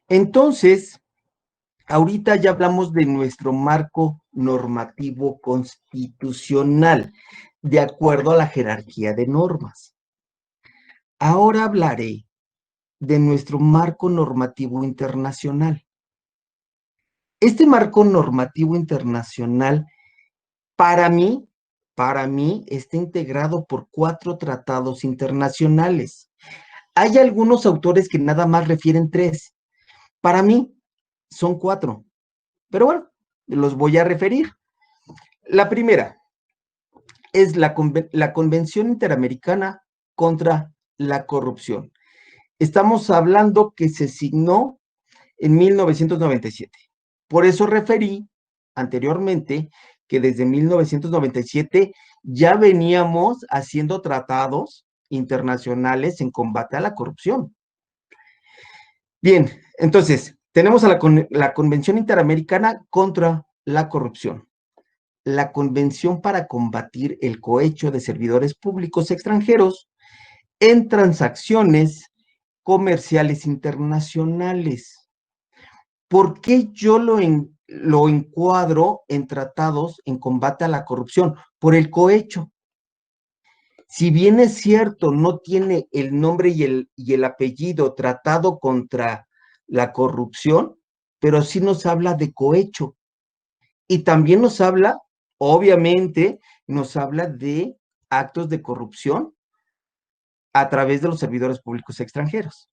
Entonces, ahorita ya hablamos de nuestro marco normativo constitucional, de acuerdo a la jerarquía de normas. Ahora hablaré de nuestro marco normativo internacional. Este marco normativo internacional, para mí, está integrado por 4 tratados internacionales. Hay algunos autores que nada más refieren 3. Para mí, son 4. Pero bueno, los voy a referir. La primera es la Convención Interamericana contra la Corrupción. Estamos hablando que se signó en 1997. Por eso referí anteriormente que desde 1997 ya veníamos haciendo tratados internacionales en combate a la corrupción. Bien, entonces, tenemos a la Convención Interamericana contra la Corrupción, la Convención para combatir el cohecho de servidores públicos extranjeros en transacciones comerciales internacionales. ¿Por qué yo lo encuadro en tratados en combate a la corrupción? Por el cohecho. Si bien es cierto, no tiene el nombre y el apellido tratado contra la corrupción, pero sí nos habla de cohecho. Y también nos habla, obviamente, nos habla de actos de corrupción a través de los servidores públicos extranjeros.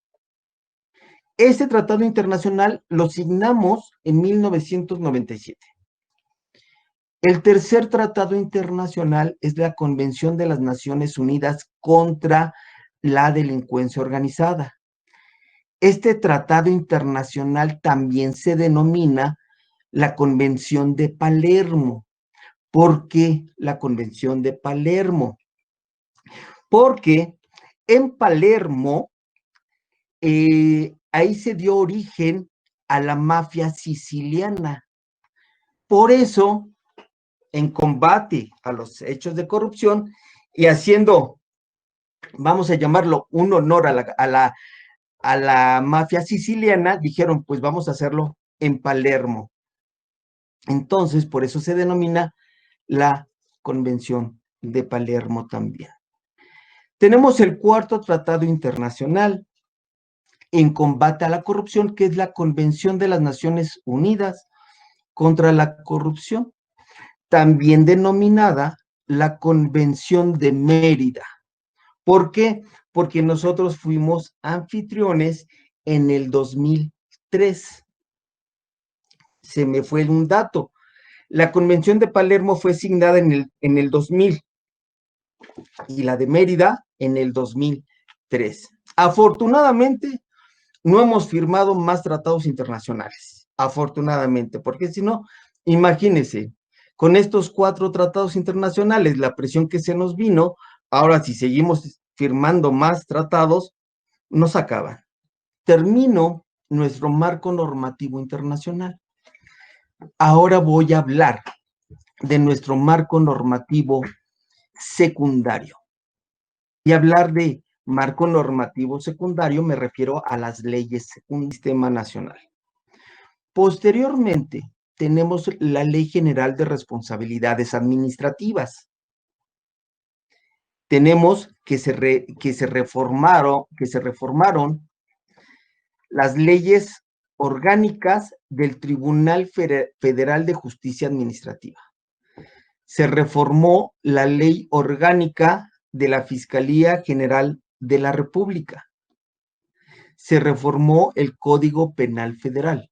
Este tratado internacional lo signamos en 1997. El tercer tratado internacional es la Convención de las Naciones Unidas contra la Delincuencia Organizada. Este tratado internacional también se denomina la Convención de Palermo. ¿Por qué la Convención de Palermo? Porque en Palermo, ahí se dio origen a la mafia siciliana. Por eso, en combate a los hechos de corrupción y haciendo, vamos a llamarlo, un honor a la mafia siciliana, dijeron, pues vamos a hacerlo en Palermo. Entonces, por eso se denomina la Convención de Palermo también. Tenemos el cuarto tratado internacional en combate a la corrupción, que es la Convención de las Naciones Unidas contra la Corrupción, también denominada la Convención de Mérida. ¿Por qué? Porque nosotros fuimos anfitriones en el 2003. Se me fue un dato. La Convención de Palermo fue signada en el 2000 y la de Mérida en el 2003. Afortunadamente, no hemos firmado más tratados internacionales. Afortunadamente, porque si no, imagínense, con estos 4 tratados internacionales, la presión que se nos vino, ahora si seguimos firmando más tratados, nos acaban. Termino nuestro marco normativo internacional. Ahora voy a hablar de nuestro marco normativo secundario. Y hablar de marco normativo secundario me refiero a las leyes un sistema nacional. Posteriormente, tenemos la Ley General de Responsabilidades Administrativas. Tenemos que se reformaron las leyes orgánicas del Tribunal Federal de Justicia Administrativa. Se reformó la Ley Orgánica de la Fiscalía General de la República. Se reformó el Código Penal Federal.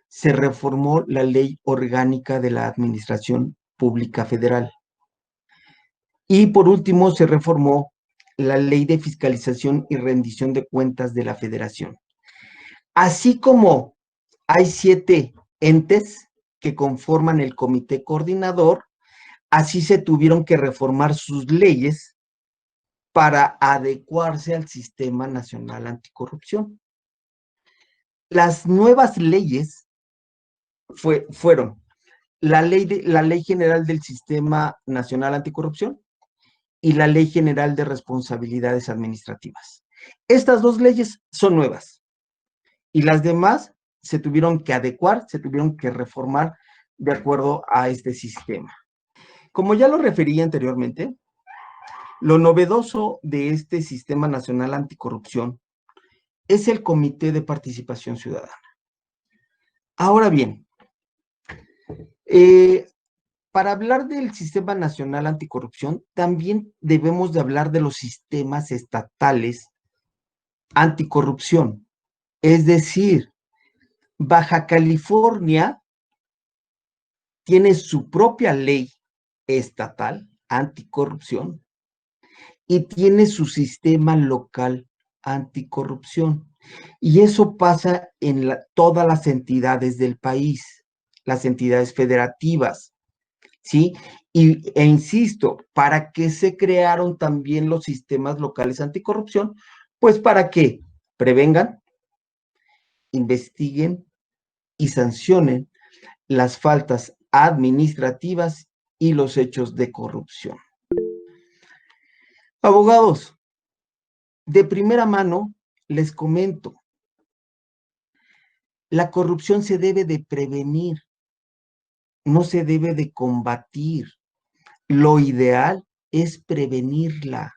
Se reformó la Ley Orgánica de la Administración Pública Federal. Y por último, se reformó la Ley de Fiscalización y Rendición de Cuentas de la Federación. Así como hay 7 entes que conforman el comité coordinador, así se tuvieron que reformar sus leyes para adecuarse al Sistema Nacional Anticorrupción. Las nuevas leyes fueron la Ley General del Sistema Nacional Anticorrupción y la Ley General de Responsabilidades Administrativas. Estas 2 leyes son nuevas y las demás se tuvieron que adecuar, se tuvieron que reformar de acuerdo a este sistema. Como ya lo referí anteriormente, lo novedoso de este Sistema Nacional Anticorrupción es el Comité de Participación Ciudadana. Ahora bien, para hablar del Sistema Nacional Anticorrupción, también debemos de hablar de los sistemas estatales anticorrupción. Es decir, Baja California tiene su propia ley estatal anticorrupción y tiene su sistema local anticorrupción. Y eso pasa en todas las entidades del país, las entidades federativas, ¿sí? E insisto, ¿para qué se crearon también los sistemas locales anticorrupción? Pues para que prevengan, investiguen y sancionen las faltas administrativas y los hechos de corrupción. Abogados, de primera mano les comento, la corrupción se debe de prevenir, no se debe de combatir. Lo ideal es prevenirla,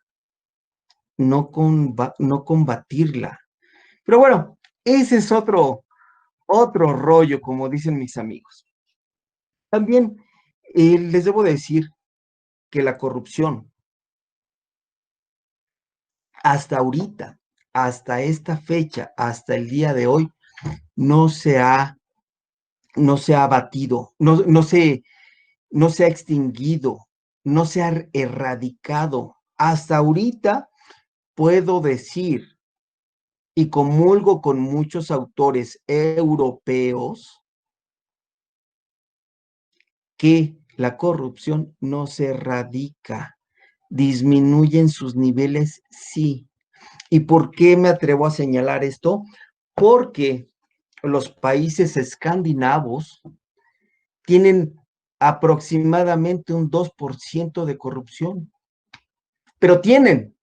no combatirla. Pero bueno, ese es otro rollo, como dicen mis amigos. También les debo decir que la corrupción, hasta ahorita, hasta esta fecha, hasta el día de hoy, no se ha abatido, no se ha extinguido, no se ha erradicado. Hasta ahorita puedo decir, y comulgo con muchos autores europeos, que la corrupción no se erradica, disminuyen sus niveles, sí. ¿Y por qué me atrevo a señalar esto? Porque los países escandinavos tienen aproximadamente un 2% de corrupción, pero tienen,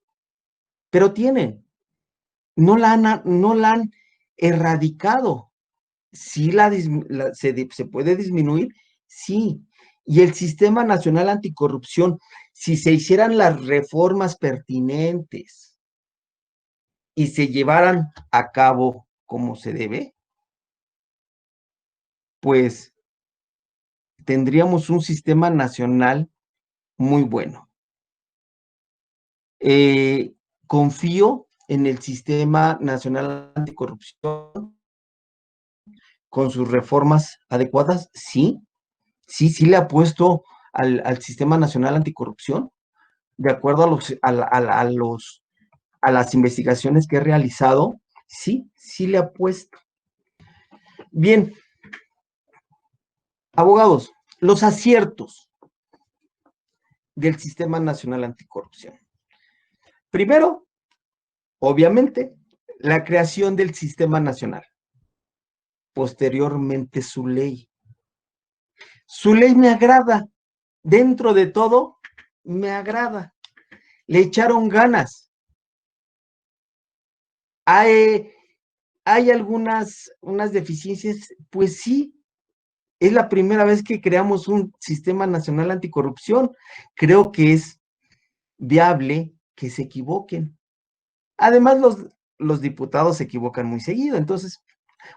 no la han erradicado. Sí se puede disminuir, sí. Y el Sistema Nacional Anticorrupción, si se hicieran las reformas pertinentes y se llevaran a cabo como se debe, pues tendríamos un sistema nacional muy bueno. Confío en el Sistema Nacional Anticorrupción con sus reformas adecuadas, sí, sí le apuesto al Sistema Nacional Anticorrupción, de acuerdo a las investigaciones que he realizado, sí le apuesto. Bien, abogados, los aciertos del Sistema Nacional Anticorrupción. Primero, obviamente, la creación del Sistema Nacional. Posteriormente, su ley. Su ley me agrada. Dentro de todo, me agrada. Le echaron ganas. Hay unas deficiencias, pues sí, es la primera vez que creamos un sistema nacional anticorrupción. Creo que es viable que se equivoquen. Además, los diputados se equivocan muy seguido, entonces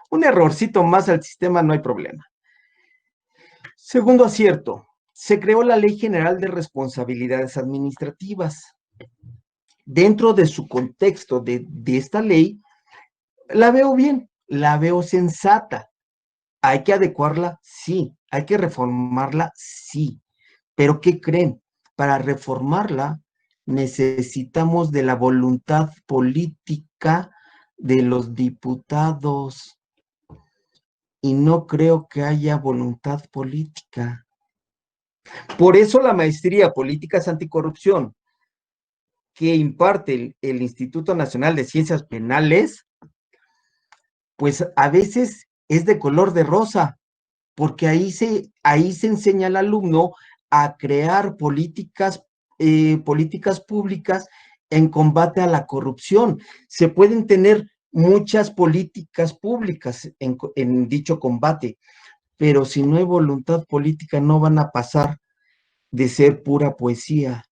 un errorcito más al sistema no hay problema. Segundo acierto, se creó la Ley General de Responsabilidades Administrativas. Dentro de su contexto de esta ley, la veo bien, la veo sensata. ¿Hay que adecuarla? Sí. ¿Hay que reformarla? Sí. Pero ¿qué creen? Para reformarla necesitamos de la voluntad política de los diputados. Y no creo que haya voluntad política. Por eso la maestría Políticas Anticorrupción que imparte el Instituto Nacional de Ciencias Penales, pues a veces es de color de rosa, porque ahí se enseña al alumno a crear políticas públicas en combate a la corrupción. Se pueden tener muchas políticas públicas en dicho combate, pero si no hay voluntad política no van a pasar de ser pura poesía.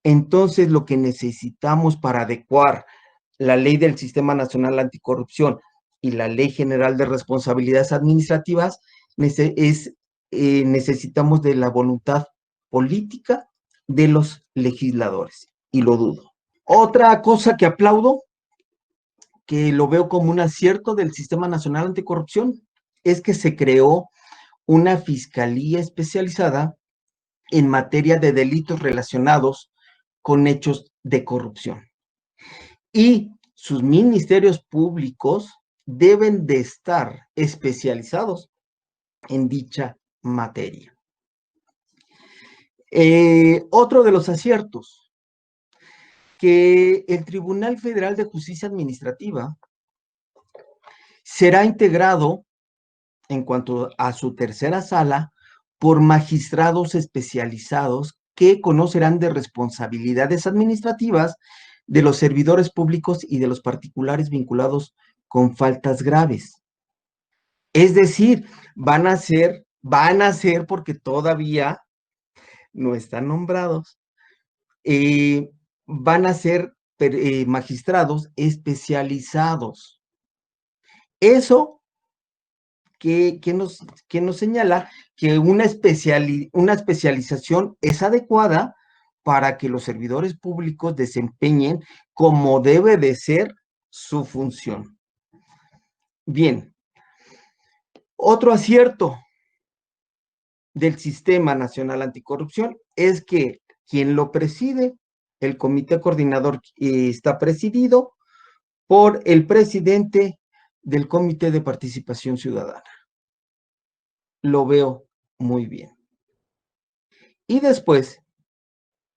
Entonces, lo que necesitamos para adecuar la ley del Sistema Nacional Anticorrupción y la Ley General de Responsabilidades Administrativas necesitamos de la voluntad política de los legisladores, y lo dudo. Otra cosa que aplaudo, que lo veo como un acierto del Sistema Nacional Anticorrupción, es que se creó una fiscalía especializada en materia de delitos relacionados con hechos de corrupción. Y sus ministerios públicos deben de estar especializados en dicha materia. Otro de los aciertos, que el Tribunal Federal de Justicia Administrativa será integrado en cuanto a su tercera sala por magistrados especializados que conocerán de responsabilidades administrativas de los servidores públicos y de los particulares vinculados con faltas graves. Es decir, van a ser porque todavía no están nombrados, van a ser magistrados especializados. Eso que nos señala que una especialización es adecuada para que los servidores públicos desempeñen como debe de ser su función. Bien, otro acierto del Sistema Nacional Anticorrupción es que quien lo preside, el comité coordinador, está presidido por el presidente del Comité de Participación Ciudadana. Lo veo muy bien. Y después,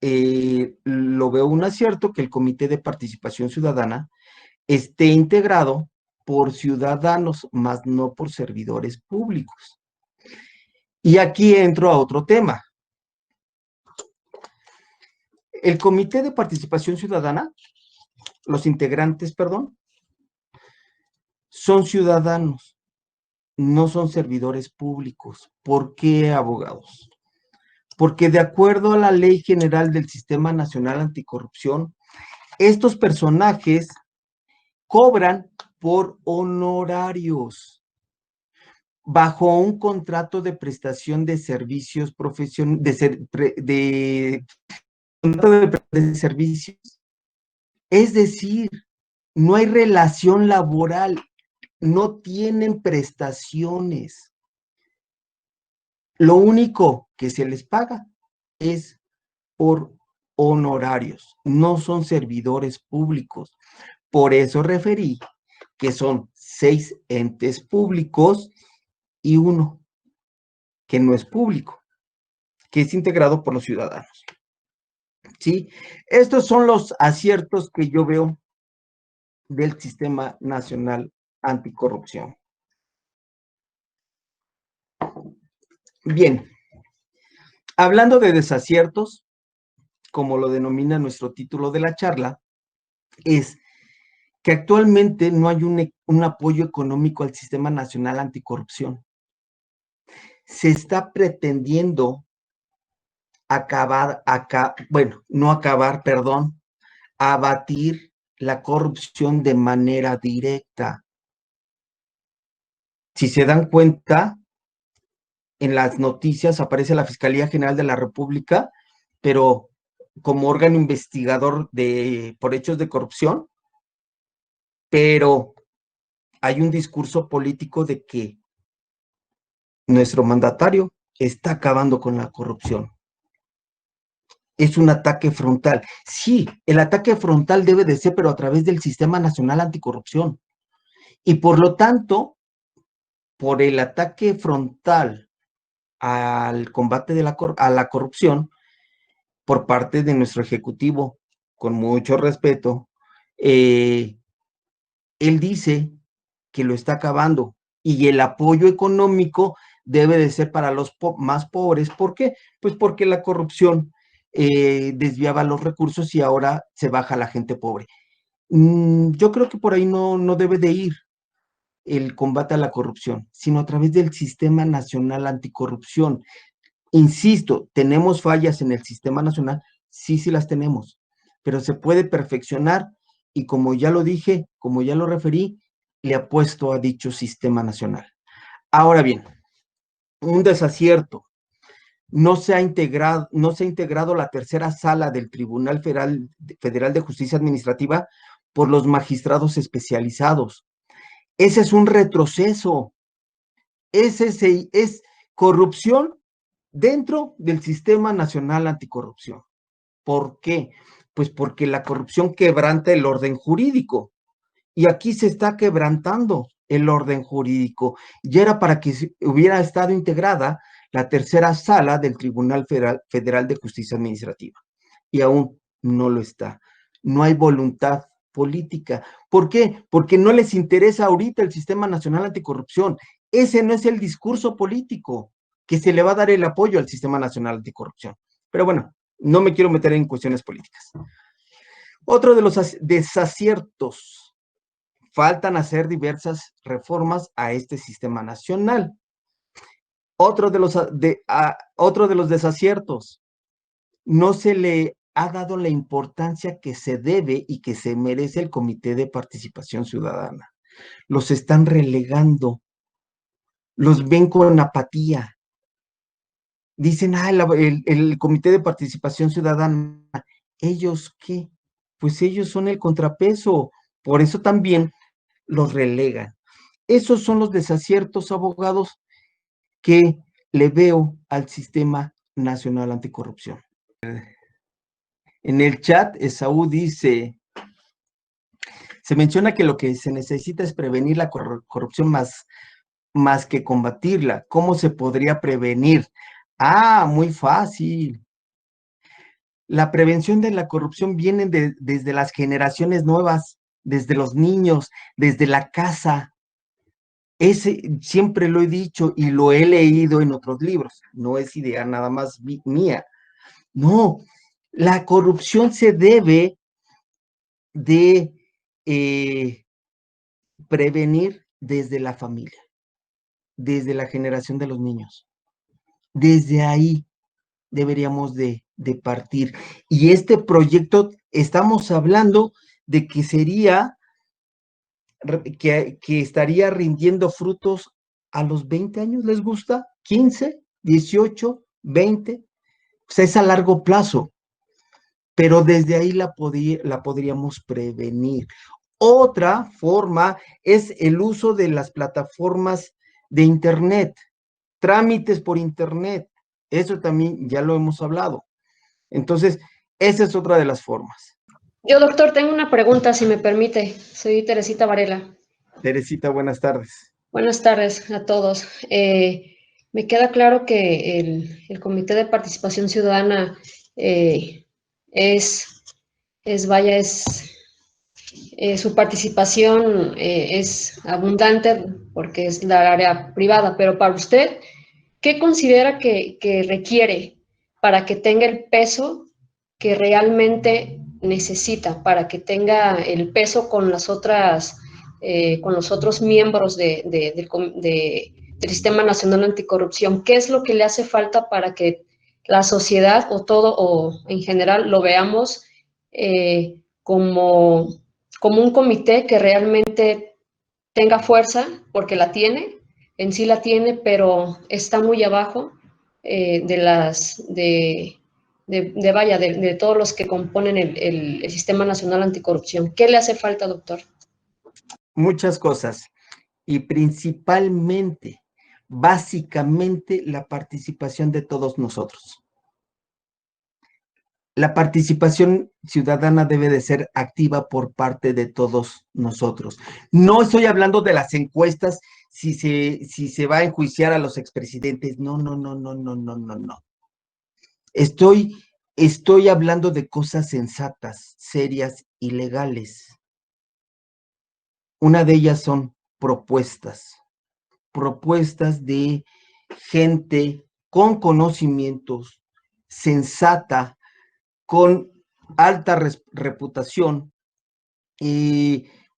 lo veo un acierto que el Comité de Participación Ciudadana esté integrado por ciudadanos, más no por servidores públicos. Y aquí entro a otro tema. El Comité de Participación Ciudadana, los integrantes, perdón, son ciudadanos, no son servidores públicos. ¿Por qué, abogados? Porque de acuerdo a la Ley General del Sistema Nacional Anticorrupción, estos personajes cobran por honorarios bajo un contrato de prestación de servicios de servicios. Es decir, no hay relación laboral, no tienen prestaciones. Lo único que se les paga es por honorarios, no son servidores públicos. Por eso referí que son 6 entes públicos y uno que no es público, que es integrado por los ciudadanos. ¿Sí? Estos son los aciertos que yo veo del Sistema Nacional Anticorrupción. Bien, hablando de desaciertos, como lo denomina nuestro título de la charla, es que actualmente no hay un apoyo económico al Sistema Nacional Anticorrupción. Se está pretendiendo abatir la corrupción de manera directa. Si se dan cuenta, en las noticias aparece la Fiscalía General de la República, pero como órgano investigador por hechos de corrupción, pero hay un discurso político de que nuestro mandatario está acabando con la corrupción. Es un ataque frontal. Sí, el ataque frontal debe de ser, pero a través del Sistema Nacional Anticorrupción. Y por lo tanto, por el ataque frontal al combate a la corrupción por parte de nuestro Ejecutivo, con mucho respeto, él dice que lo está acabando y el apoyo económico debe de ser para los más pobres. ¿Por qué? Pues porque la corrupción desviaba los recursos y ahora se baja la gente pobre. Yo creo que por ahí no debe de ir el combate a la corrupción, sino a través del Sistema Nacional Anticorrupción. Insisto, ¿tenemos fallas en el Sistema Nacional? Sí, sí las tenemos, pero se puede perfeccionar y como ya lo dije, como ya lo referí, le apuesto a dicho Sistema Nacional. Ahora bien, un desacierto. No se ha integrado la tercera sala del Tribunal Federal de Justicia Administrativa por los magistrados especializados. Ese es un retroceso. Es corrupción dentro del Sistema Nacional Anticorrupción. ¿Por qué? Pues porque la corrupción quebranta el orden jurídico y aquí se está quebrantando el orden jurídico. Y era para que hubiera estado integrada la tercera sala del Tribunal Federal de Justicia Administrativa y aún no lo está. No hay voluntad política. ¿Por qué? Porque no les interesa ahorita el Sistema Nacional Anticorrupción. Ese no es el discurso político que se le va a dar el apoyo al Sistema Nacional Anticorrupción. Pero bueno, no me quiero meter en cuestiones políticas. Otro de los desaciertos, faltan hacer diversas reformas a este sistema nacional. Otro de los desaciertos, no se le ha dado la importancia que se debe y que se merece el Comité de Participación Ciudadana. Los están relegando, los ven con apatía. Dicen, el Comité de Participación Ciudadana, ¿ellos qué? Pues ellos son el contrapeso, por eso también los relegan. Esos son los desaciertos, abogados, que le veo al Sistema Nacional Anticorrupción. En el chat, Esaú dice, se menciona que lo que se necesita es prevenir la corrupción más que combatirla. ¿Cómo se podría prevenir? Ah, muy fácil. La prevención de la corrupción viene desde las generaciones nuevas, desde los niños, desde la casa. Ese siempre lo he dicho y lo he leído en otros libros. No es idea nada más mía. No, la corrupción se debe de prevenir desde la familia, desde la generación de los niños. Desde ahí deberíamos de partir. Y este proyecto, estamos hablando de que sería, que estaría rindiendo frutos a los 20 años, ¿les gusta? 15, 18, 20, o sea, es a largo plazo, pero desde ahí la podríamos prevenir. Otra forma es el uso de las plataformas de Internet, trámites por Internet. Eso también ya lo hemos hablado. Entonces, esa es otra de las formas. Yo, doctor, tengo una pregunta, si me permite. Soy Teresita Varela. Teresita, buenas tardes. Buenas tardes a todos. Me queda claro que el Comité de Participación Ciudadana es su participación es abundante porque es la área privada, pero para usted, ¿qué considera que requiere para que tenga el peso que realmente necesita, para que tenga el peso con las otras, con los otros miembros del Sistema Nacional Anticorrupción? ¿Qué es lo que le hace falta para que la sociedad o todo, o en general, lo veamos como un comité que realmente tenga fuerza, porque la tiene, en sí la tiene, pero está muy abajo de todos los que componen el Sistema Nacional Anticorrupción? ¿Qué le hace falta, doctor? Muchas cosas y principalmente, básicamente, la participación de todos nosotros. La participación ciudadana debe de ser activa por parte de todos nosotros. No estoy hablando de las encuestas, si se va a enjuiciar a los expresidentes. No, no, no, no, no, no, no, no. Estoy hablando de cosas sensatas, serias y legales. Una de ellas son propuestas de gente con conocimientos, sensata, con alta reputación,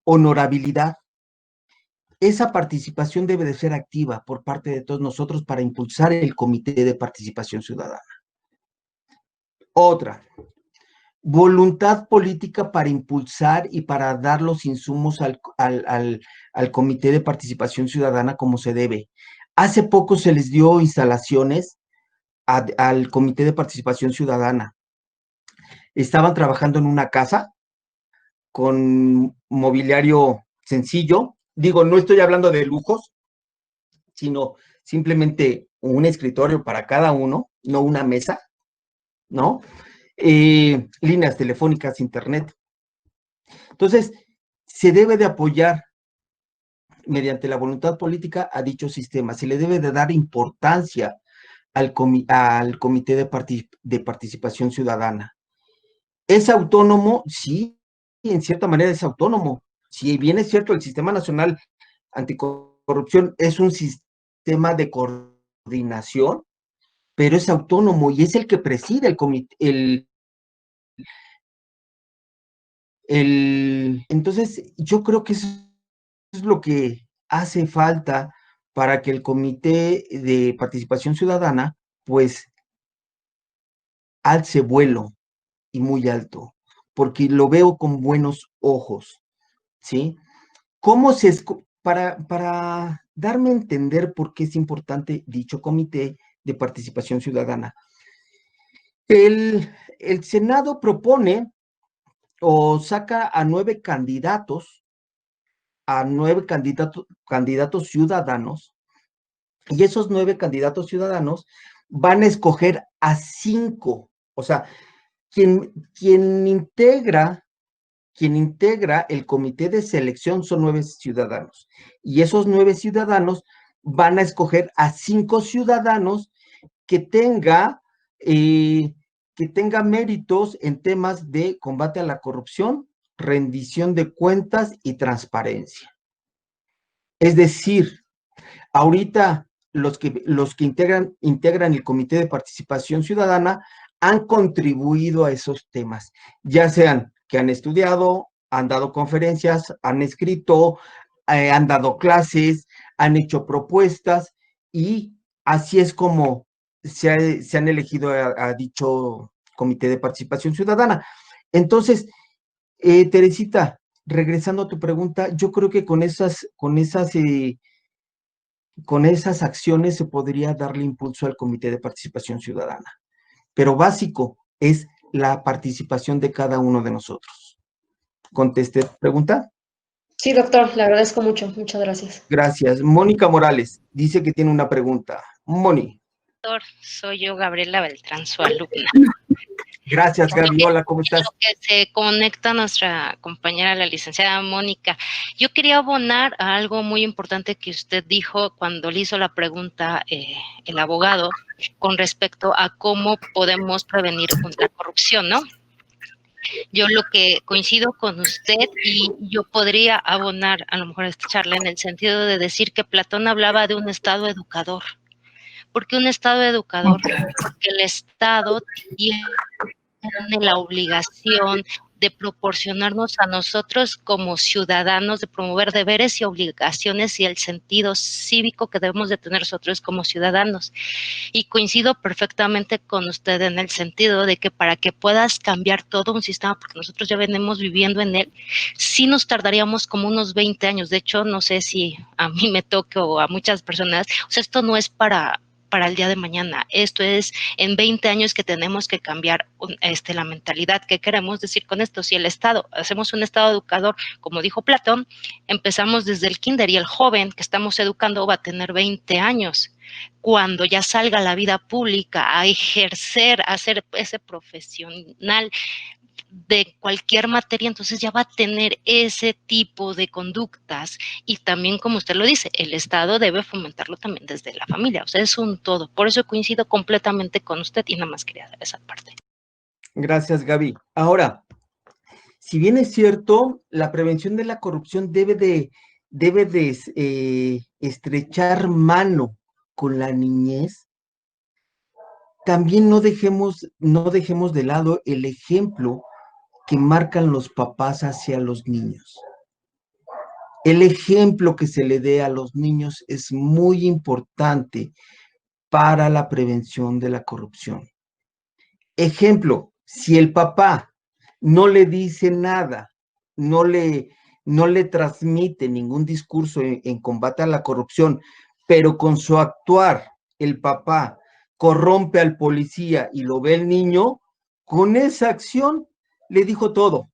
honorabilidad. Esa participación debe de ser activa por parte de todos nosotros para impulsar el Comité de Participación Ciudadana. Otra, voluntad política para impulsar y para dar los insumos al Comité de Participación Ciudadana como se debe. Hace poco se les dio instalaciones al Comité de Participación Ciudadana. Estaban trabajando en una casa con mobiliario sencillo. Digo, no estoy hablando de lujos, sino simplemente un escritorio para cada uno, no una mesa, ¿no? Líneas telefónicas, internet. Entonces, se debe de apoyar mediante la voluntad política a dicho sistema. Se le debe de dar importancia al Comité de Participación Ciudadana. ¿Es autónomo? Sí, en cierta manera es autónomo. Si bien es cierto, el Sistema Nacional Anticorrupción es un sistema de coordinación, pero es autónomo y es el que preside el comité. Entonces, yo creo que eso es lo que hace falta para que el Comité de Participación Ciudadana, pues, alce vuelo y muy alto, porque lo veo con buenos ojos, ¿sí? ¿Cómo para darme a entender por qué es importante dicho Comité de Participación Ciudadana? El Senado propone o saca a 9 candidatos, candidatos ciudadanos, y esos 9 candidatos ciudadanos van a escoger a 5, o sea, quien integra el comité de selección son 9 ciudadanos, y esos 9 ciudadanos van a escoger a 5 ciudadanos que tenga méritos en temas de combate a la corrupción, rendición de cuentas y transparencia. Es decir, ahorita los que integran el Comité de Participación Ciudadana han contribuido a esos temas, ya sean que han estudiado, han dado conferencias, han escrito, han dado clases, han hecho propuestas y así es como se han elegido a dicho Comité de Participación Ciudadana. Entonces, Teresita, regresando a tu pregunta, yo creo que con esas acciones se podría darle impulso al Comité de Participación Ciudadana. Pero básico es la participación de cada uno de nosotros. ¿Contesté tu pregunta? Sí, doctor, le agradezco mucho. Muchas gracias. Gracias. Mónica Morales dice que tiene una pregunta. Moni. Doctor, soy yo, Gabriela Beltrán, su alumna. Gracias, Gabi. Hola, ¿cómo estás? En lo que se conecta nuestra compañera, la licenciada Mónica, yo quería abonar a algo muy importante que usted dijo cuando le hizo la pregunta el abogado con respecto a cómo podemos prevenir la corrupción, ¿no? Yo lo que coincido con usted y yo podría abonar a lo mejor esta charla en el sentido de decir que Platón hablaba de un Estado educador. ¿Por qué un Estado educador? Porque el Estado tiene la obligación de proporcionarnos a nosotros como ciudadanos, de promover deberes y obligaciones y el sentido cívico que debemos de tener nosotros como ciudadanos. Y coincido perfectamente con usted en el sentido de que para que puedas cambiar todo un sistema, porque nosotros ya venimos viviendo en él, sí nos tardaríamos como unos 20 años. De hecho, no sé si a mí me toque o a muchas personas, o sea, esto no es para el día de mañana. Esto es en 20 años que tenemos que cambiar la mentalidad. ¿Qué queremos decir con esto? Si el Estado, hacemos un Estado educador, como dijo Platón, empezamos desde el kinder y el joven que estamos educando va a tener 20 años. Cuando ya salga a la vida pública a ejercer, a ser ese profesional de cualquier materia, entonces ya va a tener ese tipo de conductas y también, como usted lo dice, el Estado debe fomentarlo también desde la familia, o sea, es un todo. Por eso coincido completamente con usted y nada más quería dar esa parte. Gracias, Gaby. Ahora, si bien es cierto, la prevención de la corrupción debe de estrechar mano con la niñez, también no dejemos de lado el ejemplo que marcan los papás hacia los niños. El ejemplo que se le dé a los niños es muy importante para la prevención de la corrupción. Ejemplo, si el papá no le dice nada, no le transmite ningún discurso en combate a la corrupción, pero con su actuar el papá corrompe al policía y lo ve el niño, con esa acción le dijo todo,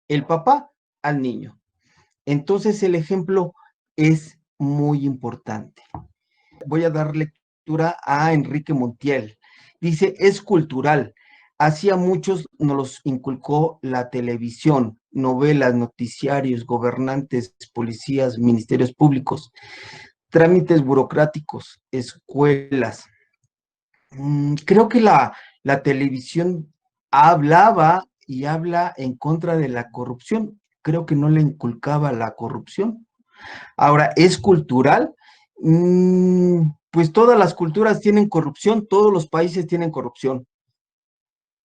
el papá al niño. Entonces el ejemplo es muy importante. Voy a dar lectura a Enrique Montiel. Dice, es cultural. Así a muchos nos los inculcó la televisión, novelas, noticiarios, gobernantes, policías, ministerios públicos, trámites burocráticos, escuelas. Creo que la televisión hablaba y habla en contra de la corrupción. Creo que no le inculcaba la corrupción. Ahora, ¿es cultural? Pues todas las culturas tienen corrupción, todos los países tienen corrupción.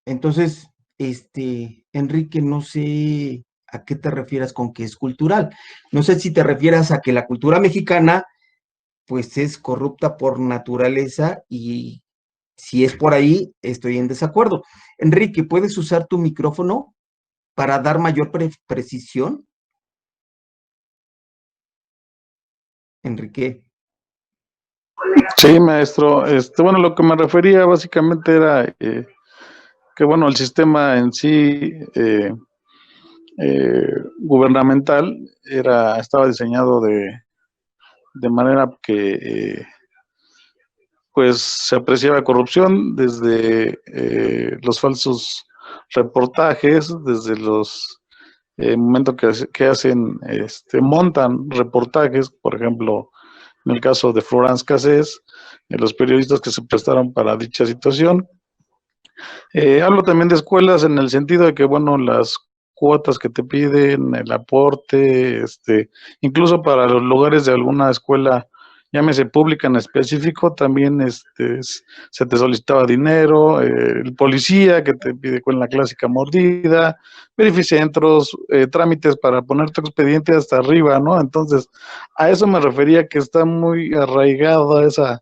Entonces, Enrique, no sé a qué te refieras con que es cultural. No sé si te refieras a que la cultura mexicana, pues es corrupta por naturaleza y si es por ahí, estoy en desacuerdo. Enrique, ¿puedes usar tu micrófono para dar mayor precisión? Enrique. Sí, maestro. Bueno, lo que me refería básicamente era que, bueno, el sistema en sí gubernamental estaba diseñado de manera que pues se apreciaba corrupción desde los falsos reportajes, desde los momentos que hacen, montan reportajes, por ejemplo, en el caso de Florence Cassés, los periodistas que se prestaron para dicha situación. Hablo también de escuelas en el sentido de que, bueno, las cuotas que te piden, el aporte, incluso para los lugares de alguna escuela, llámese pública en específico, también se te solicitaba dinero, el policía que te pide con la clásica mordida, verificentros, trámites para poner tu expediente hasta arriba, ¿no? Entonces, a eso me refería, que está muy arraigada esa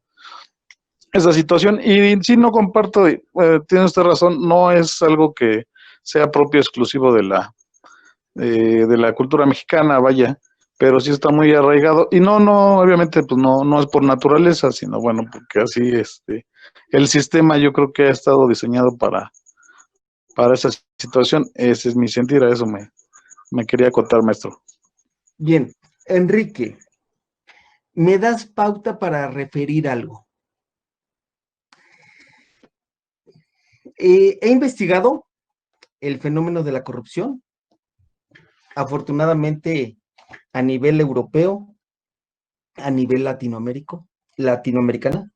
situación. Y sí, no comparto, tiene usted razón, no es algo que sea propio exclusivo de la cultura mexicana, vaya, pero sí está muy arraigado. Y no, obviamente, pues no es por naturaleza, sino bueno, porque así el sistema yo creo que ha estado diseñado para esa situación. Ese es mi sentir, a eso me quería acotar, maestro. Bien, Enrique, ¿me das pauta para referir algo? He investigado el fenómeno de la corrupción, afortunadamente a nivel europeo, a nivel latinoamericana.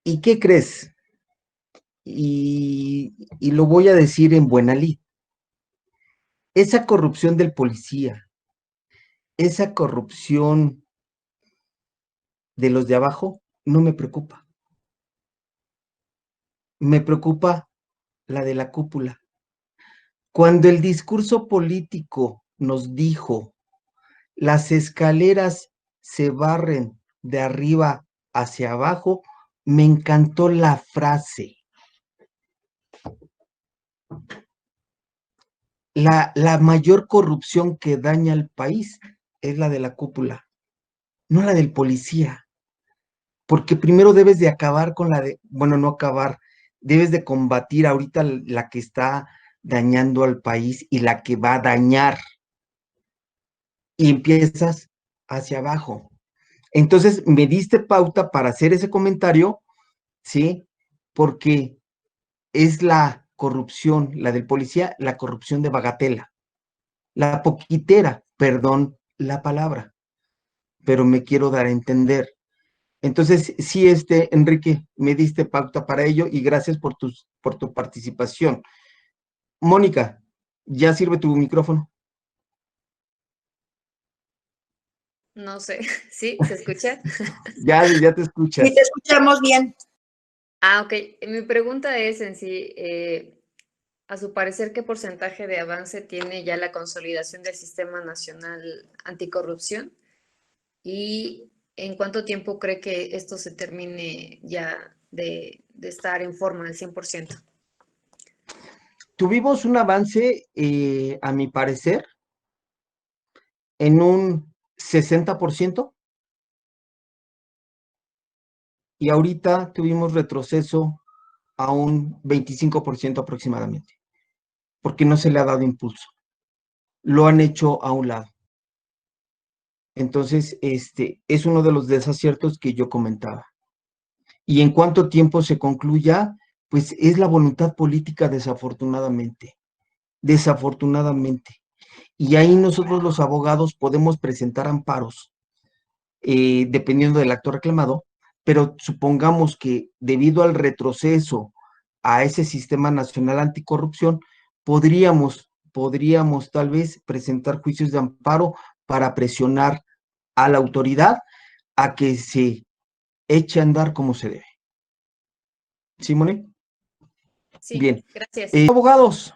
¿Y qué crees? Y lo voy a decir en buena lid. Esa corrupción del policía, esa corrupción de los de abajo, no me preocupa. Me preocupa la de la cúpula. Cuando el discurso político nos dijo, las escaleras se barren de arriba hacia abajo, me encantó la frase. La mayor corrupción que daña al país es la de la cúpula, no la del policía. Porque primero debes de acabar con no acabar, debes de combatir ahorita la que está dañando al país y la que va a dañar. Y empiezas hacia abajo. Entonces me diste pauta para hacer ese comentario, ¿sí? Porque es la corrupción, la del policía, la corrupción de bagatela, la poquitera, perdón la palabra, pero me quiero dar a entender. Entonces, sí, Enrique, me diste pauta para ello y gracias por tu participación. Mónica, ¿ya sirve tu micrófono? No sé, ¿sí? ¿Se escucha? Ya te escuchas. Sí, te escuchamos bien. Ah, ok. Mi pregunta es en sí, a su parecer, ¿qué porcentaje de avance tiene ya la consolidación del Sistema Nacional Anticorrupción? ¿Y en cuánto tiempo cree que esto se termine ya de estar en forma al 100%? Tuvimos un avance, a mi parecer, en un 60%, y ahorita tuvimos retroceso a un 25% aproximadamente, porque no se le ha dado impulso. Lo han hecho a un lado. Entonces, es uno de los desaciertos que yo comentaba. Y en cuánto tiempo se concluya, pues es la voluntad política, desafortunadamente. Desafortunadamente. Y ahí nosotros los abogados podemos presentar amparos, dependiendo del acto reclamado, pero supongamos que debido al retroceso a ese Sistema Nacional Anticorrupción, podríamos tal vez presentar juicios de amparo para presionar a la autoridad a que se eche a andar como se debe. ¿Sí, Moni? Sí, Bien. gracias. Abogados,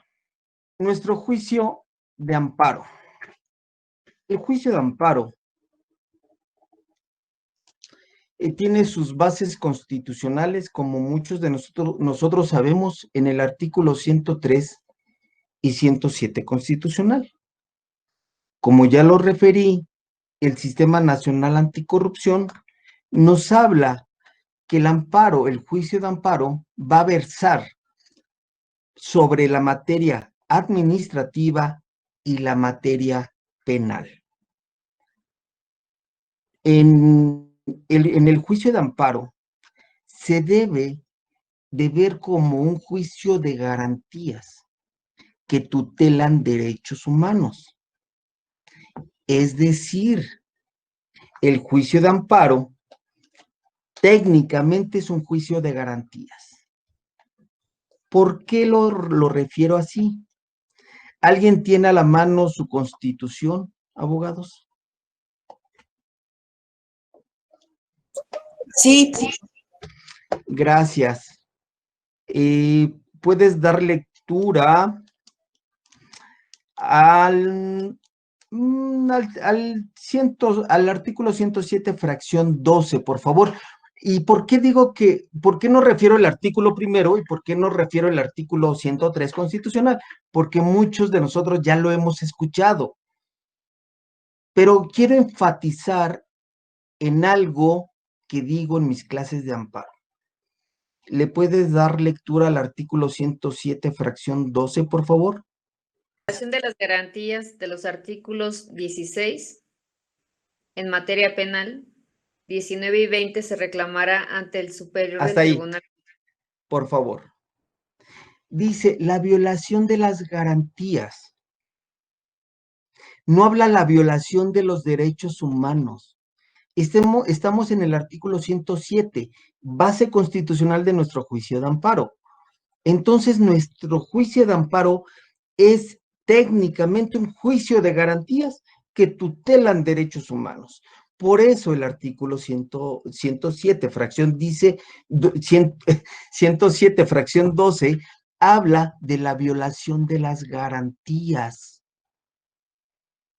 nuestro juicio de amparo. El juicio de amparo tiene sus bases constitucionales, como muchos de nosotros sabemos, en el artículo 103 y 107 constitucional. Como ya lo referí, el Sistema Nacional Anticorrupción nos habla que el amparo, el juicio de amparo, va a versar sobre la materia administrativa y la materia penal. En el juicio de amparo se debe de ver como un juicio de garantías que tutelan derechos humanos. Es decir, el juicio de amparo técnicamente es un juicio de garantías. ¿Por qué lo refiero así? ¿Alguien tiene a la mano su constitución, abogados? Sí, Gracias. Puedes dar lectura al artículo 107, fracción 12, por favor. ¿Y por qué digo por qué no refiero el artículo primero y por qué no refiero el artículo 103 constitucional? Porque muchos de nosotros ya lo hemos escuchado. Pero quiero enfatizar en algo que digo en mis clases de amparo. ¿Le puedes dar lectura al artículo 107, fracción 12, por favor? De las garantías de los artículos 16 en materia penal, 19 y 20 se reclamará ante el superior Hasta del ahí, tribunal. por favor. Dice, la violación de las garantías. No habla la violación de los derechos humanos. Estamos en el artículo 107, base constitucional de nuestro juicio de amparo. Entonces, nuestro juicio de amparo es técnicamente un juicio de garantías que tutelan derechos humanos. Por eso el artículo 107, fracción 107, fracción 12, habla de la violación de las garantías.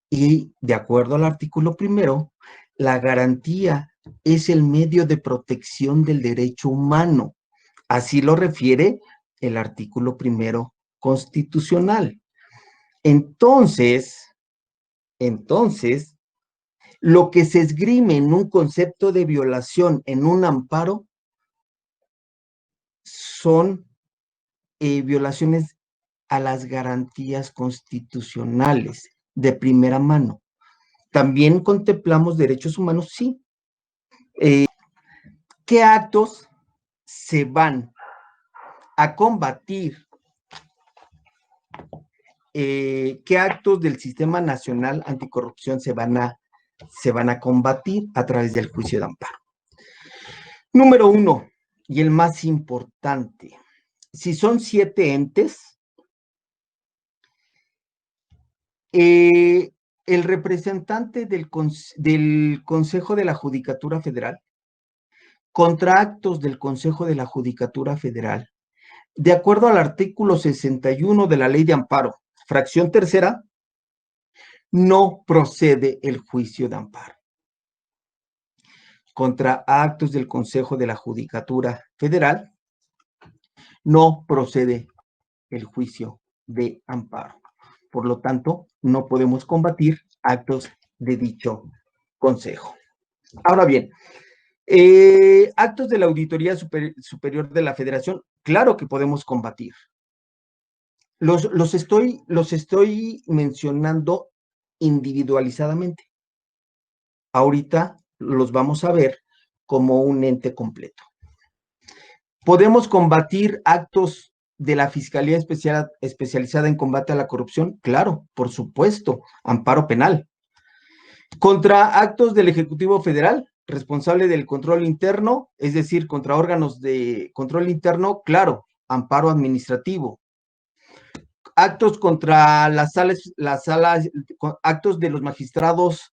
Y de acuerdo al artículo primero, la garantía es el medio de protección del derecho humano. Así lo refiere el artículo primero constitucional. Entonces, lo que se esgrime en un concepto de violación en un amparo son violaciones a las garantías constitucionales de primera mano. También contemplamos derechos humanos, sí. ¿Qué actos se van a combatir? ¿Qué actos del Sistema Nacional Anticorrupción se van a combatir a través del juicio de amparo? Número 1, y el más importante, si son 7 entes, el representante del Consejo de la Judicatura Federal, contra actos del Consejo de la Judicatura Federal, de acuerdo al artículo 61 de la Ley de Amparo, fracción tercera, no procede el juicio de amparo contra actos del Consejo de la Judicatura Federal, no procede el juicio de amparo. Por lo tanto, no podemos combatir actos de dicho consejo. Ahora bien, actos de la Auditoría Superior de la Federación, claro que podemos combatir. Los estoy mencionando individualizadamente. Ahorita los vamos a ver como un ente completo. ¿Podemos combatir actos de la Fiscalía Especializada en Combate a la Corrupción? Claro, por supuesto, amparo penal. Contra actos del Ejecutivo Federal, responsable del control interno, es decir, contra órganos de control interno, claro, amparo administrativo. Actos contra las salas, actos de los magistrados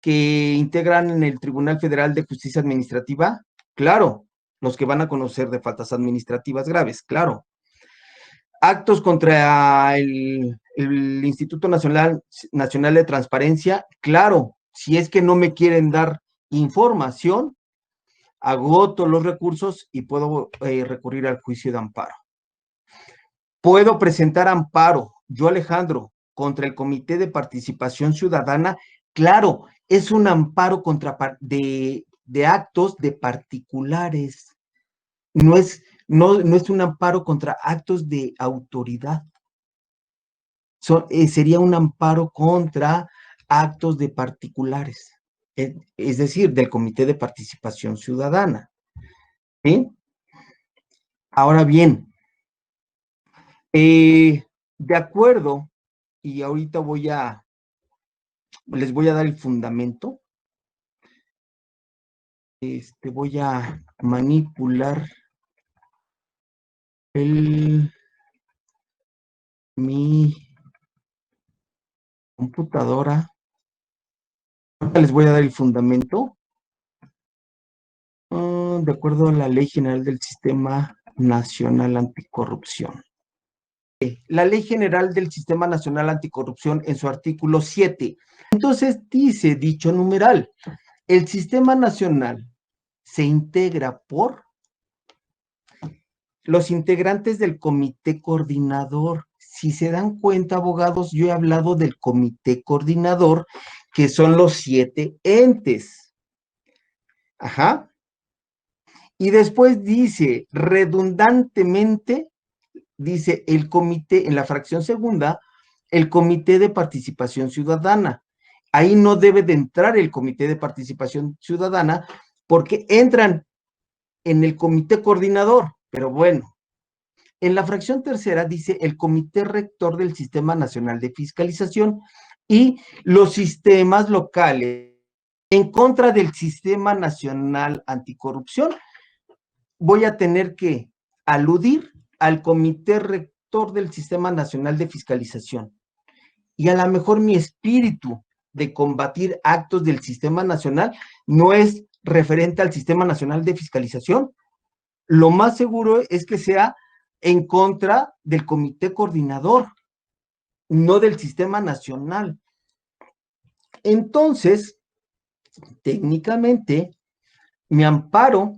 que integran en el Tribunal Federal de Justicia Administrativa, claro, los que van a conocer de faltas administrativas graves, claro. Actos contra el Instituto Nacional de Transparencia, claro, si es que no me quieren dar información, agoto los recursos y puedo recurrir al juicio de amparo. Puedo presentar amparo, yo Alejandro, contra el Comité de Participación Ciudadana, claro, es un amparo de actos de particulares, no es un amparo contra actos de autoridad. Sería un amparo contra actos de particulares, es decir, del Comité de Participación Ciudadana. ¿Sí? Ahora bien, de acuerdo, y ahorita les voy a dar el fundamento. Voy a manipular mi computadora. Ahorita les voy a dar el fundamento. De acuerdo a la Ley General del Sistema Nacional Anticorrupción. La Ley General del Sistema Nacional Anticorrupción en su artículo 7. Entonces dice dicho numeral, el Sistema Nacional se integra por los integrantes del comité coordinador. Si se dan cuenta, abogados, yo he hablado del comité coordinador, que son los 7 entes. Ajá. Y después dice, redundantemente, dice el comité, en la fracción segunda, el Comité de Participación Ciudadana. Ahí no debe de entrar el Comité de Participación Ciudadana porque entran en el Comité Coordinador, pero bueno. En la fracción tercera dice el Comité Rector del Sistema Nacional de Fiscalización y los sistemas locales en contra del Sistema Nacional Anticorrupción. Voy a tener que aludir al Comité Rector del Sistema Nacional de Fiscalización. Y a lo mejor mi espíritu de combatir actos del Sistema Nacional no es referente al Sistema Nacional de Fiscalización. Lo más seguro es que sea en contra del Comité Coordinador, no del Sistema Nacional. Entonces, técnicamente, mi amparo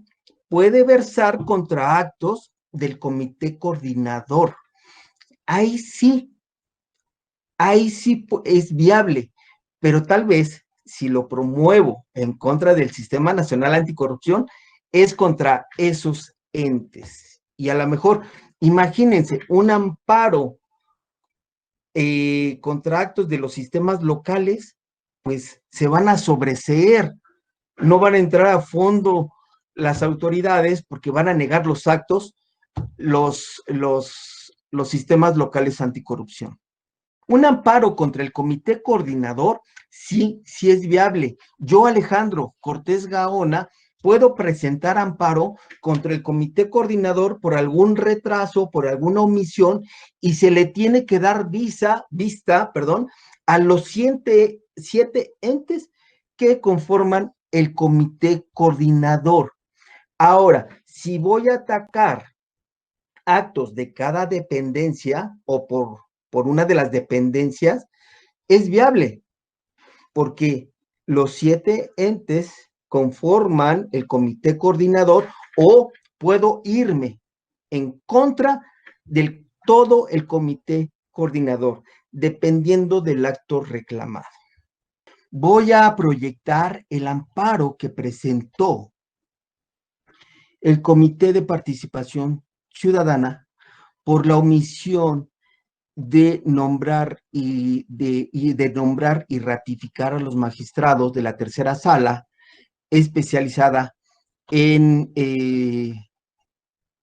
puede versar contra actos del Comité Coordinador. Ahí sí es viable, pero tal vez si lo promuevo en contra del Sistema Nacional Anticorrupción, es contra esos entes. Y a lo mejor, imagínense, un amparo contra actos de los sistemas locales, pues se van a sobreseer, no van a entrar a fondo las autoridades porque van a negar los actos, los sistemas locales anticorrupción. Un amparo contra el comité coordinador, sí es viable. Yo, Alejandro Cortés Gaona, puedo presentar amparo contra el comité coordinador por algún retraso, por alguna omisión, y se le tiene que dar vista, a los 7 entes que conforman el comité coordinador. Ahora, si voy a atacar actos de cada dependencia o por una de las dependencias es viable, porque los 7 entes conforman el comité coordinador o puedo irme en contra del todo el comité coordinador, dependiendo del acto reclamado. Voy a proyectar el amparo que presentó el Comité de Participación Ciudadana por la omisión de nombrar de nombrar y ratificar a los magistrados de la tercera sala especializada de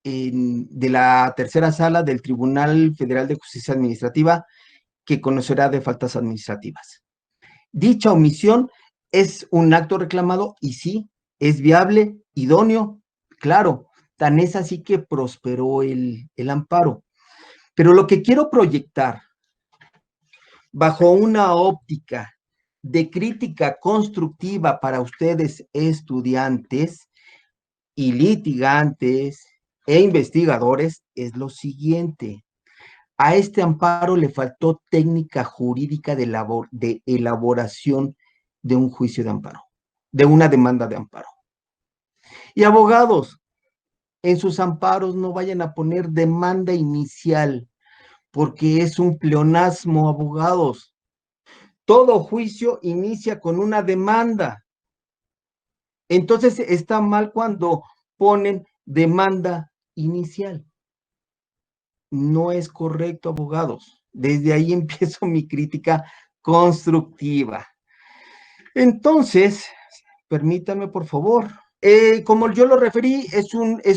la tercera sala del Tribunal Federal de Justicia Administrativa, que conocerá de faltas administrativas. Dicha omisión es un acto reclamado y sí, es viable, idóneo, claro, tan es así que prosperó el amparo. Pero lo que quiero proyectar bajo una óptica de crítica constructiva para ustedes estudiantes y litigantes e investigadores es lo siguiente. A este amparo le faltó técnica jurídica de elaboración de un juicio de amparo, de una demanda de amparo. Y abogados, en sus amparos no vayan a poner demanda inicial, porque es un pleonasmo, abogados. Todo juicio inicia con una demanda. Entonces está mal cuando ponen demanda inicial. No es correcto, abogados. Desde ahí empiezo mi crítica constructiva. Entonces, permítame, por favor. Como yo lo referí, es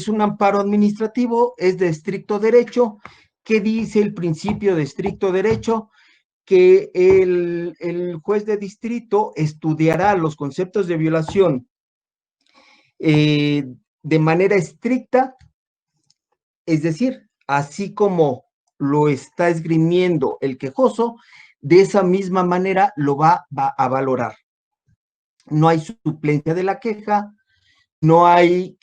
un amparo administrativo, es de estricto derecho. ¿Qué dice el principio de estricto derecho? Que el juez de distrito estudiará los conceptos de violación de manera estricta, es decir, así como lo está esgrimiendo el quejoso, de esa misma manera lo va a valorar. No hay suplencia de la queja, no hay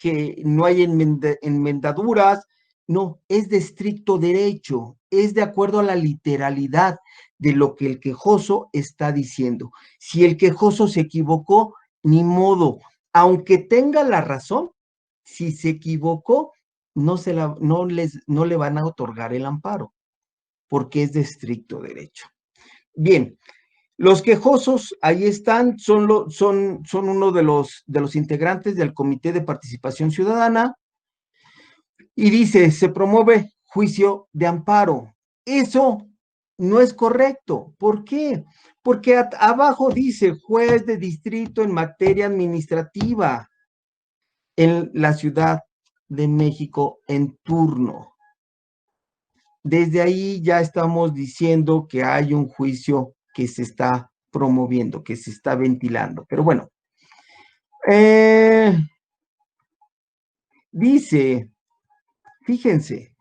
enmendaduras, no, es de estricto derecho, es de acuerdo a la literalidad de lo que el quejoso está diciendo. Si el quejoso se equivocó, ni modo, aunque tenga la razón, si se equivocó, no le van a otorgar el amparo, porque es de estricto derecho. Bien, los quejosos, ahí están, son uno de los integrantes del Comité de Participación Ciudadana, y dice, se promueve juicio de amparo. Eso no es correcto. ¿Por qué? Porque abajo dice juez de distrito en materia administrativa en la Ciudad de México en turno. Desde ahí ya estamos diciendo que hay un juicio que se está promoviendo, que se está ventilando. Pero bueno, dice, fíjense,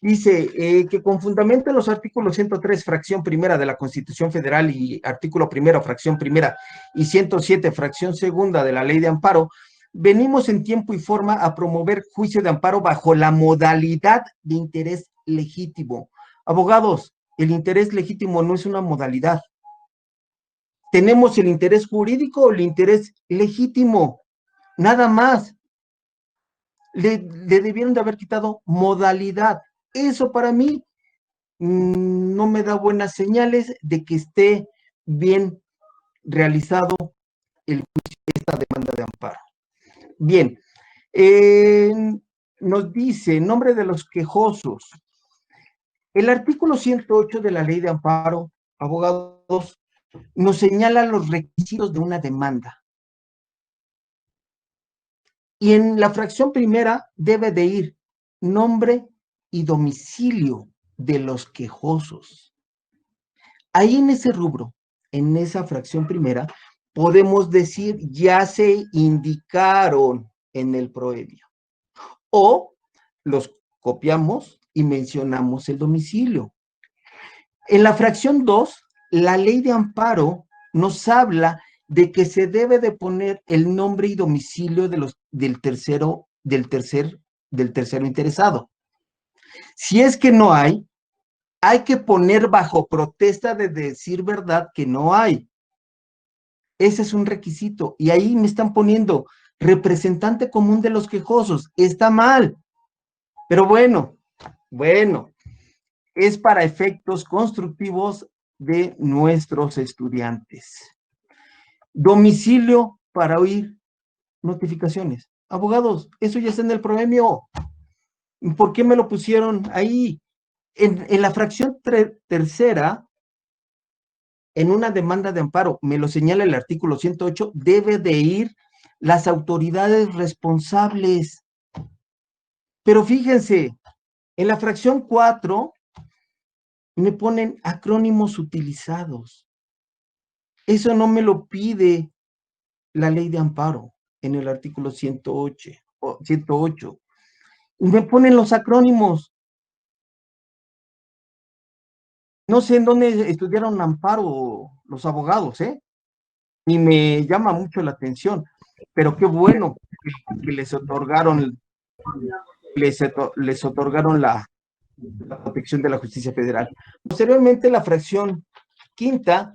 dice que con fundamento en los artículos 103, fracción primera de la Constitución Federal y artículo primero, fracción primera y 107, fracción segunda de la Ley de Amparo, venimos en tiempo y forma a promover juicio de amparo bajo la modalidad de interés legítimo. Abogados, el interés legítimo no es una modalidad. Tenemos el interés jurídico o el interés legítimo, nada más. Le debieron de haber quitado modalidad. Eso para mí no me da buenas señales de que esté bien realizado esta demanda de amparo. Bien, nos dice, en nombre de los quejosos, el artículo 108 de la Ley de Amparo, abogados, nos señala los requisitos de una demanda. Y en la fracción primera debe de ir nombre y domicilio de los quejosos. Ahí en ese rubro, en esa fracción primera, podemos decir ya se indicaron en el prohibio. O los copiamos y mencionamos el domicilio. En la fracción 2, la Ley de Amparo nos habla de que se debe de poner el nombre y domicilio del tercero interesado. Si es que no hay que poner bajo protesta de decir verdad que no hay. Ese es un requisito. Y ahí me están poniendo representante común de los quejosos. Está mal. Pero bueno, es para efectos constructivos de nuestros estudiantes. Domicilio para oír notificaciones. Abogados, eso ya está en el proemio. ¿Por qué me lo pusieron ahí? En la fracción tercera, en una demanda de amparo, me lo señala el artículo 108, debe de ir las autoridades responsables. Pero fíjense, en la fracción 4 me ponen acrónimos utilizados. Eso no me lo pide la ley de amparo en el artículo 108. Y me ponen los acrónimos. No sé en dónde estudiaron amparo los abogados, y me llama mucho la atención, pero qué bueno que les otorgaron la protección de la justicia federal. Posteriormente, la fracción quinta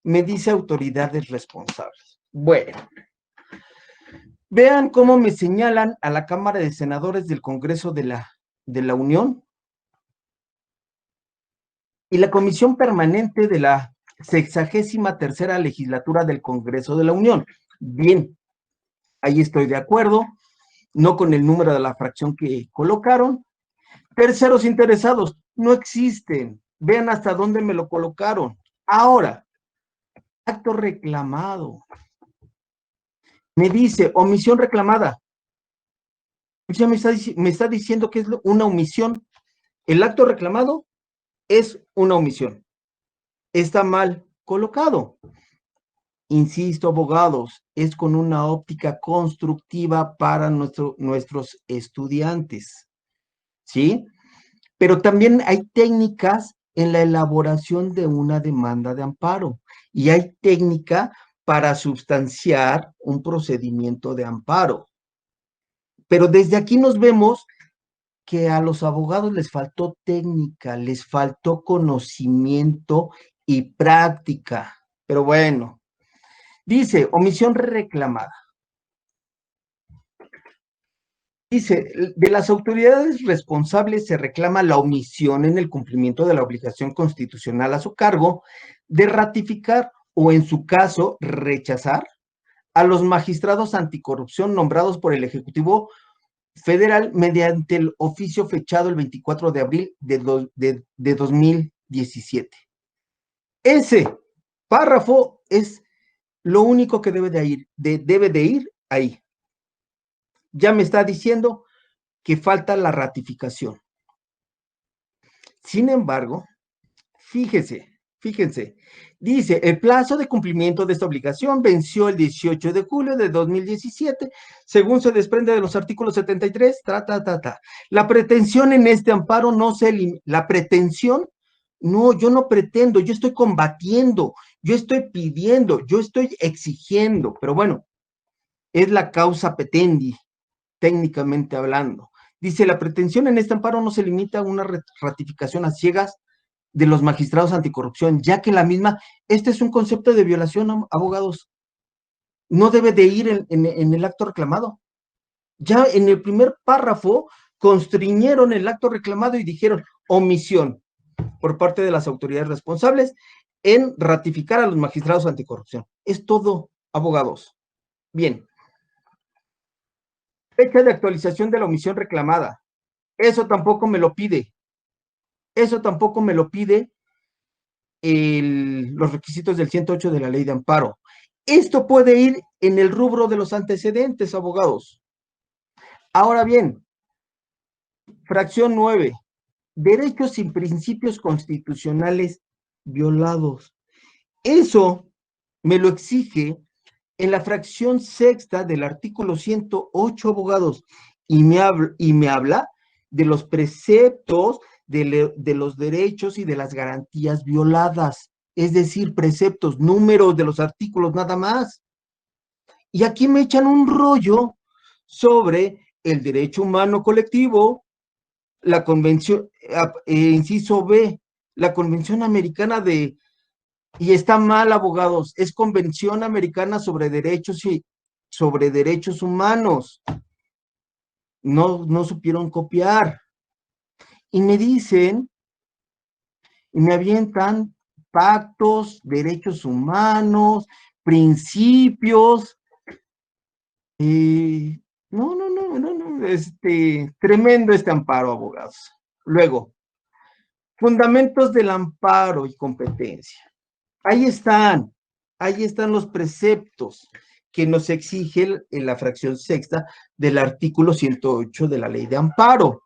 me dice autoridades responsables. Bueno, vean cómo me señalan a la Cámara de Senadores del Congreso de la Unión y la Comisión Permanente de la 63ª Legislatura del Congreso de la Unión. Bien, ahí estoy de acuerdo, no con el número de la fracción que colocaron. Terceros interesados, no existen. Vean hasta dónde me lo colocaron. Ahora, acto reclamado. Me dice, omisión reclamada. Ya me está diciendo que es una omisión. El acto reclamado es una omisión. Está mal colocado. Insisto, abogados, es con una óptica constructiva para nuestros estudiantes, ¿sí? Pero también hay técnicas en la elaboración de una demanda de amparo y hay técnica para sustanciar un procedimiento de amparo. Pero desde aquí nos vemos que a los abogados les faltó técnica, les faltó conocimiento y práctica. Pero bueno, dice, omisión reclamada. Dice, de las autoridades responsables se reclama la omisión en el cumplimiento de la obligación constitucional a su cargo de ratificar o, en su caso, rechazar a los magistrados anticorrupción nombrados por el Ejecutivo Federal mediante el oficio fechado el 24 de abril de 2017. Ese párrafo es lo único que debe de ir ahí. Ya me está diciendo que falta la ratificación. Sin embargo, fíjense, dice, el plazo de cumplimiento de esta obligación venció el 18 de julio de 2017, según se desprende de los artículos 73, La pretensión en este amparo no se elimina. La pretensión, no, yo no pretendo, yo estoy combatiendo, yo estoy pidiendo, yo estoy exigiendo, pero bueno, es la causa petendi, técnicamente hablando. Dice, la pretensión en este amparo no se limita a una ratificación a ciegas de los magistrados anticorrupción, ya que la misma, este es un concepto de violación, abogados, no debe de ir en el acto reclamado. Ya en el primer párrafo constriñeron el acto reclamado y dijeron omisión por parte de las autoridades responsables en ratificar a los magistrados anticorrupción. Es todo, abogados. Bien. Fecha de actualización de la omisión reclamada. Eso tampoco me lo pide. Eso tampoco me lo pide los requisitos del 108 de la ley de amparo. Esto puede ir en el rubro de los antecedentes, abogados. Ahora bien, fracción 9. Derechos y principios constitucionales violados. Eso me lo exige en la fracción sexta del artículo 108, abogados, y me habla de los preceptos de los derechos y de las garantías violadas, es decir, preceptos, números de los artículos nada más. Y aquí me echan un rollo sobre el derecho humano colectivo, la convención, inciso B, la Convención Americana y está mal, abogados, es Convención Americana sobre Derechos Humanos. No supieron copiar. Y me dicen, y me avientan pactos, derechos humanos, principios. No, tremendo este amparo, abogados. Luego, fundamentos del amparo y competencia. Ahí están los preceptos que nos exige en la fracción sexta del artículo 108 de la ley de amparo.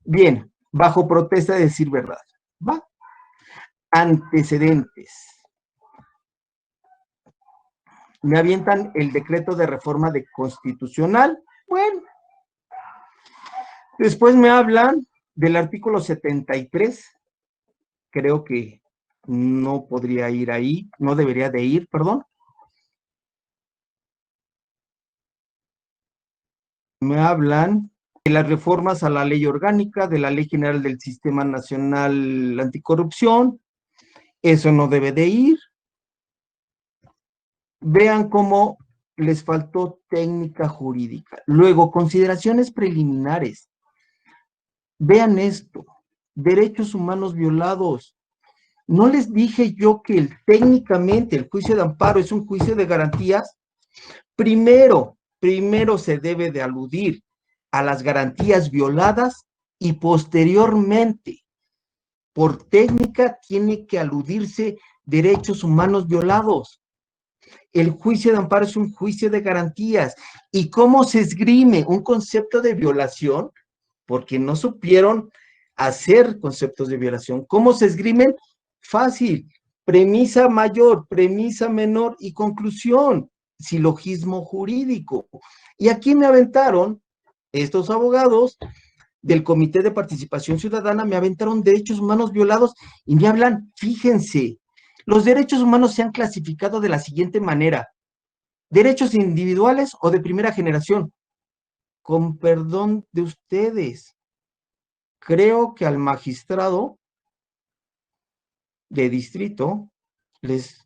Bien, bajo protesta de decir verdad. ¿Va? Antecedentes. Me avientan el decreto de reforma constitucional. Bueno. Después me hablan del artículo 73. Creo que no podría ir ahí, no debería de ir, perdón. Me hablan de las reformas a la ley orgánica, de la Ley General del Sistema Nacional Anticorrupción. Eso no debe de ir. Vean cómo les faltó técnica jurídica. Luego, consideraciones preliminares. Vean esto. Derechos humanos violados. ¿No les dije yo que técnicamente el juicio de amparo es un juicio de garantías? Primero se debe de aludir a las garantías violadas y posteriormente, por técnica, tiene que aludirse derechos humanos violados. El juicio de amparo es un juicio de garantías. ¿Y cómo se esgrime un concepto de violación? Porque no supieron hacer conceptos de violación. ¿Cómo se esgrimen? Fácil. Premisa mayor, premisa menor y conclusión. Silogismo jurídico. Y aquí me aventaron estos abogados del Comité de Participación Ciudadana, me aventaron derechos humanos violados y me hablan, fíjense, los derechos humanos se han clasificado de la siguiente manera: derechos individuales o de primera generación. Con perdón de ustedes, creo que al magistrado de distrito les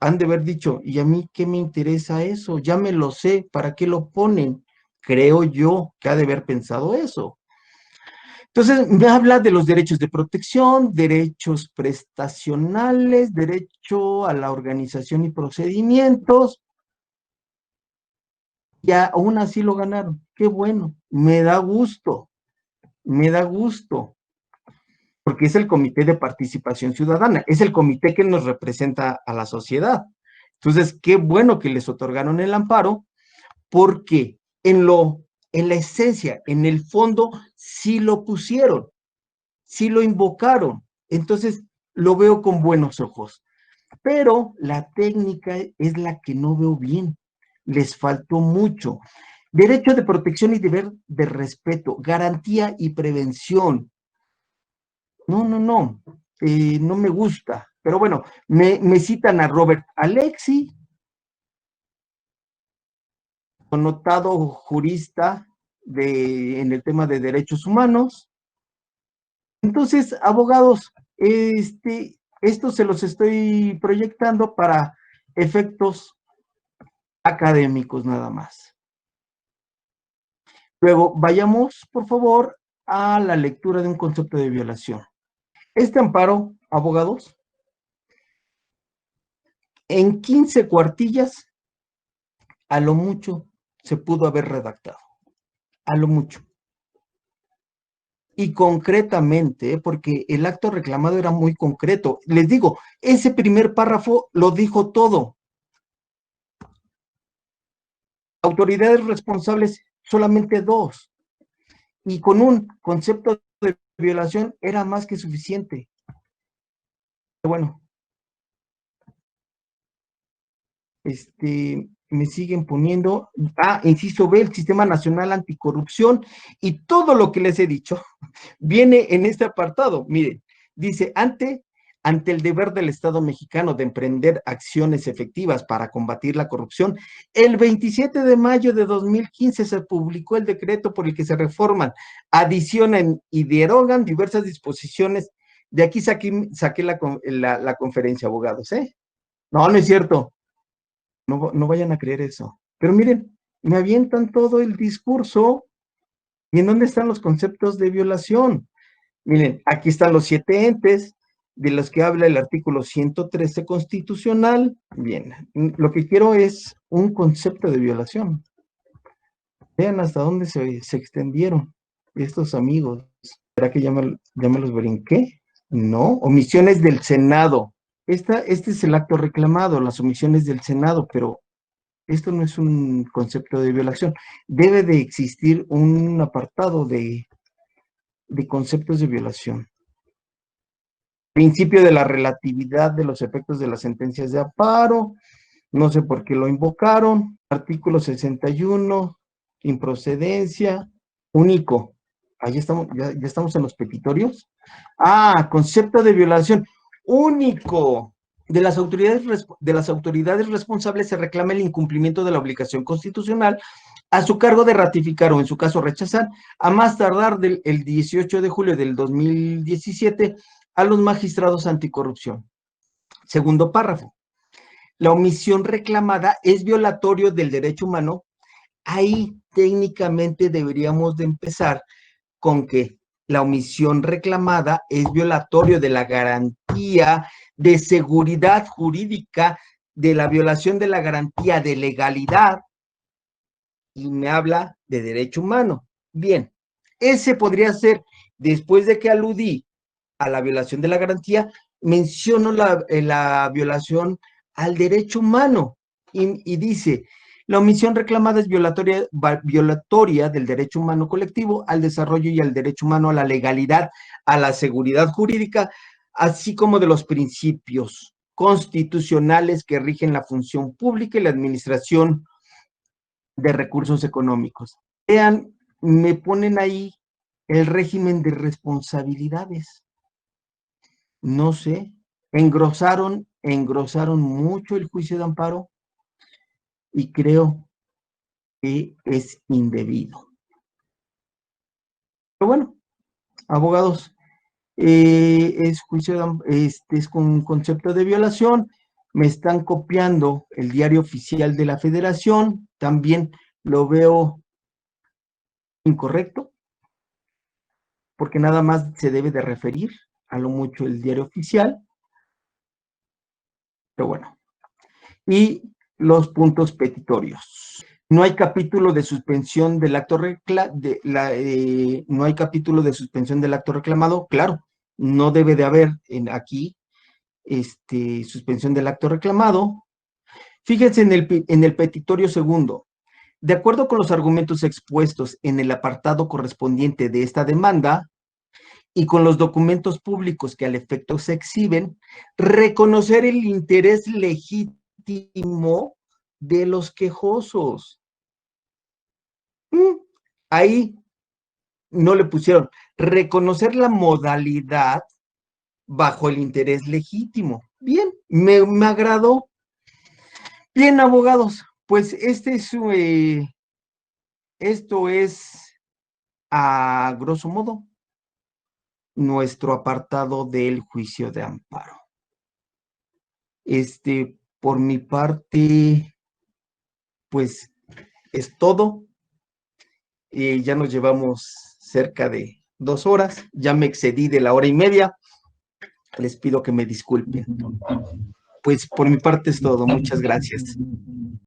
han de haber dicho, ¿y a mí qué me interesa eso? Ya me lo sé, ¿para qué lo ponen? Creo yo que ha de haber pensado eso. Entonces, me habla de los derechos de protección, derechos prestacionales, derecho a la organización y procedimientos, y aún así lo ganaron. Qué bueno, me da gusto, porque es el Comité de Participación Ciudadana, es el comité que nos representa a la sociedad. Entonces, qué bueno que les otorgaron el amparo, porque en la esencia, en el fondo, sí lo pusieron, sí lo invocaron. Entonces, lo veo con buenos ojos. Pero la técnica es la que no veo bien. Les faltó mucho. Derecho de protección y deber de respeto, garantía y prevención. No me gusta. Pero bueno, me citan a Robert Alexi, connotado jurista en el tema de derechos humanos. Entonces, abogados, esto se los estoy proyectando para efectos académicos nada más. Luego, vayamos, por favor, a la lectura de un concepto de violación. Este amparo, abogados, en 15 cuartillas, a lo mucho se pudo haber redactado. A lo mucho. Y concretamente, porque el acto reclamado era muy concreto. Les digo, ese primer párrafo lo dijo todo. Autoridades responsables, solamente 2. Y con un concepto de violación era más que suficiente. Bueno, me siguen poniendo, inciso B, el Sistema Nacional Anticorrupción, y todo lo que les he dicho viene en este apartado. Miren, dice, ante ante el deber del Estado mexicano de emprender acciones efectivas para combatir la corrupción, el 27 de mayo de 2015 se publicó el decreto por el que se reforman, adicionan y derogan diversas disposiciones. De aquí saqué la conferencia, abogados, ¿eh? No, no es cierto. No vayan a creer eso. Pero miren, me avientan todo el discurso. ¿Y en dónde están los conceptos de violación? Miren, aquí están los 7 entes de los que habla el artículo 113 constitucional. Bien, lo que quiero es un concepto de violación. Vean hasta dónde se extendieron estos amigos. ¿Será que ya me los brinqué? No, omisiones del Senado. Este es el acto reclamado, las omisiones del Senado, pero esto no es un concepto de violación. Debe de existir un apartado de conceptos de violación. Principio de la relatividad de los efectos de las sentencias de amparo. No sé por qué lo invocaron. Artículo 61, improcedencia, único. Ahí estamos, ya estamos en los petitorios. Ah, concepto de violación único. De las autoridades responsables se reclama el incumplimiento de la obligación constitucional a su cargo de ratificar o en su caso rechazar, a más tardar el 18 de julio del 2017, a los magistrados anticorrupción. Segundo párrafo. La omisión reclamada es violatorio del derecho humano. Ahí técnicamente deberíamos de empezar con que la omisión reclamada es violatorio de la garantía de seguridad jurídica, de la violación de la garantía de legalidad, y me habla de derecho humano. Bien, ese podría ser, después de que aludí a la violación de la garantía, menciono la violación al derecho humano y dice, la omisión reclamada es violatoria del derecho humano colectivo al desarrollo y al derecho humano a la legalidad, a la seguridad jurídica, así como de los principios constitucionales que rigen la función pública y la administración de recursos económicos. Vean, me ponen ahí el régimen de responsabilidades. No sé, engrosaron mucho el juicio de amparo y creo que es indebido. Pero bueno, abogados, es juicio es con un concepto de violación. Me están copiando el diario oficial de la Federación, también lo veo incorrecto, porque nada más se debe de referir a lo mucho el diario oficial. Pero bueno, y los puntos petitorios. No hay capítulo de suspensión del acto no hay capítulo de suspensión del acto reclamado, claro, no debe de haber aquí suspensión del acto reclamado. Fíjense en el petitorio segundo. De acuerdo con los argumentos expuestos en el apartado correspondiente de esta demanda y con los documentos públicos que al efecto se exhiben, reconocer el interés legítimo de los quejosos. Ahí no le pusieron reconocer la modalidad bajo el interés legítimo. Bien, me agradó. Bien, abogados, pues esto es a grosso modo nuestro apartado del juicio de amparo. Por mi parte, pues es todo. Ya nos llevamos cerca de 2 horas, ya me excedí de la 1:30. Les pido que me disculpen. Pues por mi parte es todo, muchas gracias.